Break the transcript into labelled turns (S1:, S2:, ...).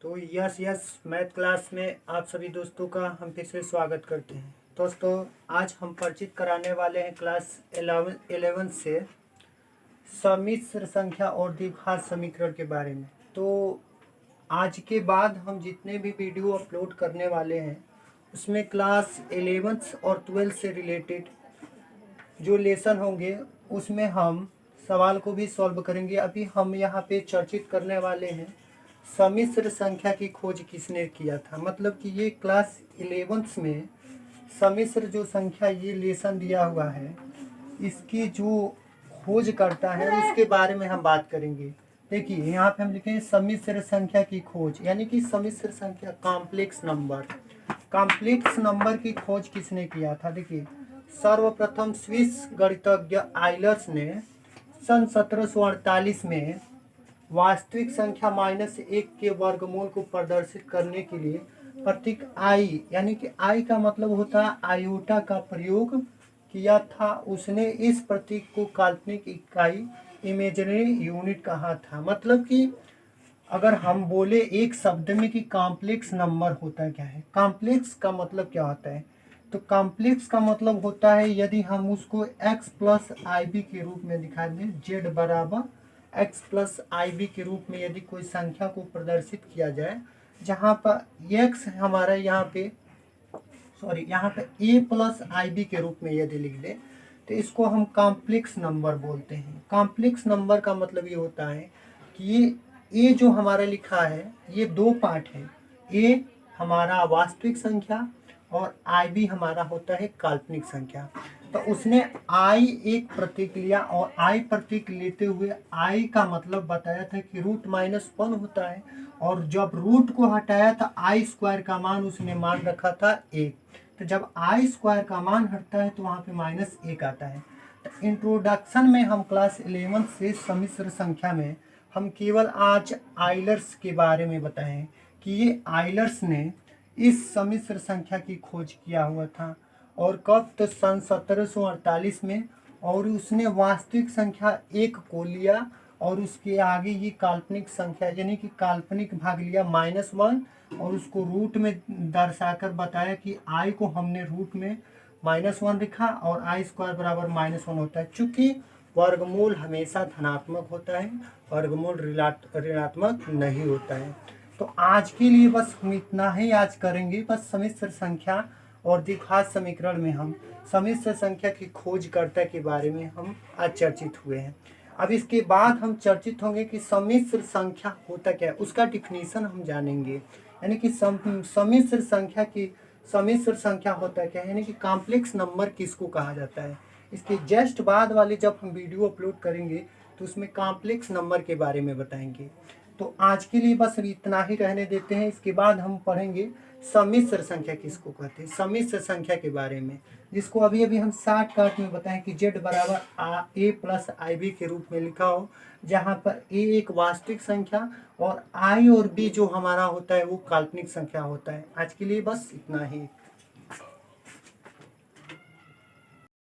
S1: तो yes yes math class में आप सभी दोस्तों का हम फिर से स्वागत करते हैं। दोस्तों आज हम परिचित कराने वाले हैं क्लास 11 से सम्मिश्र संख्या और द्विघात समीकरण के बारे में। तो आज के बाद हम जितने भी वीडियो अपलोड करने वाले हैं उसमें क्लास 11 और 12 से रिलेटेड जो लेसन होंगे उसमें हम सवाल को भी सॉल्व करेंगे। अभी हम यहाँ पे चर्चित करने वाले हैं सम्मिश्र संख्या की खोज किसने किया था। मतलब कि ये क्लास 11 में सम्मिश्र जो संख्या ये लेसन दिया हुआ है इसकी जो खोज करता है उसके बारे में हम बात करेंगे। देखिए यहाँ पे हम लिखे हैं सम्मिश्र संख्या की खोज, यानी कि सम्मिश्र संख्या कॉम्प्लेक्स नंबर की खोज किसने किया था। देखिए सर्वप्रथम स्विस गणितज्ञ आइलर्स ने सन 1748 में वास्तविक संख्या -1 के वर्गमूल को प्रदर्शित करने के लिए प्रतीक आई, यानी कि आई का मतलब होता है आयोटा का प्रयोग किया था। उसने इस प्रतीक को काल्पनिक इकाई इमेजिनरी यूनिट कहा था। मतलब कि अगर हम बोले एक शब्द में कि कॉम्प्लेक्स नंबर होता है, क्या है कॉम्प्लेक्स का मतलब क्या होता है, तो कॉम्प्लेक्स का मतलब होता है यदि हम उसको x प्लस आई बी के रूप में दिखा दें, z बराबर x प्लस आई बी के रूप में यदि कोई संख्या को प्रदर्शित किया जाए जहाँ पर x हमारा यहाँ पे a प्लस आई बी के रूप में यदि लिख दें तो इसको हम कॉम्प्लेक्स नंबर बोलते हैं। कॉम्प्लेक्स नंबर का मतलब ये होता है कि ये जो हमारा लिखा है ये दो पार्ट है, a हमारा वास्तविक संख्या और आई बी हमारा होता है काल्पनिक संख्या। तो उसने आई एक प्रतीक लिया और आई प्रतीक लेते हुए आई का मतलब बताया था कि √-1 होता है, और जब रूट को हटाया था आई स्क्वायर का मान उसने मान रखा था 1। तो जब आई स्क्वायर का मान हटता है तो वहाँ पे -1 आता है। तो इंट्रोडक्शन में हम क्लास 11 से सम्मिश्र संख्या में हम केवल आज आइलर्स के बारे में बताएं कि ये आइलर्स ने इस सम्मिश्र संख्या की खोज किया हुआ था और कब, तो सन 1748 में। और उसने वास्तविक संख्या 1 को लिया और उसके आगे ये काल्पनिक संख्या यानी कि काल्पनिक भाग लिया -1 और उसको रूट में दर्शाकर बताया कि आई को हमने रूट में -1 लिखा और आई स्क्वायर बराबर -1 होता है। चूँकि वर्गमूल हमेशा धनात्मक होता है, वर्गमूल ऋणात्मक नहीं होता है। तो आज के लिए बस हम इतना ही आज करेंगे। बस सम्मिश्र संख्या और द्विघात समीकरण में हम सम्मिश्र संख्या की खोजकर्ता के बारे में हम आज चर्चित हुए हैं। अब इसके बाद हम चर्चित होंगे कि सम्मिश्र संख्या होता क्या है, उसका डिफिनीशन हम जानेंगे। यानी कि सम्मिश्र संख्या होता है क्या, यानी कि कॉम्प्लेक्स नंबर किसको कहा जाता है। इसके जस्ट बाद वाले जब हम वीडियो अपलोड करेंगे तो उसमें कॉम्प्लेक्स नंबर के बारे में बताएंगे। तो आज के लिए बस इतना ही रहने देते हैं। इसके बाद हम पढ़ेंगे सम्मिश्र संख्या किसको कहते हैं, सम्मिश्र संख्या के बारे में, जिसको अभी अभी हम शॉर्टकट में बताएं कि z बराबर a प्लस आई बी के रूप में लिखा हो, जहाँ पर a एक वास्तविक संख्या और i और b जो हमारा होता है वो काल्पनिक संख्या होता है। आज के लिए बस इतना ही।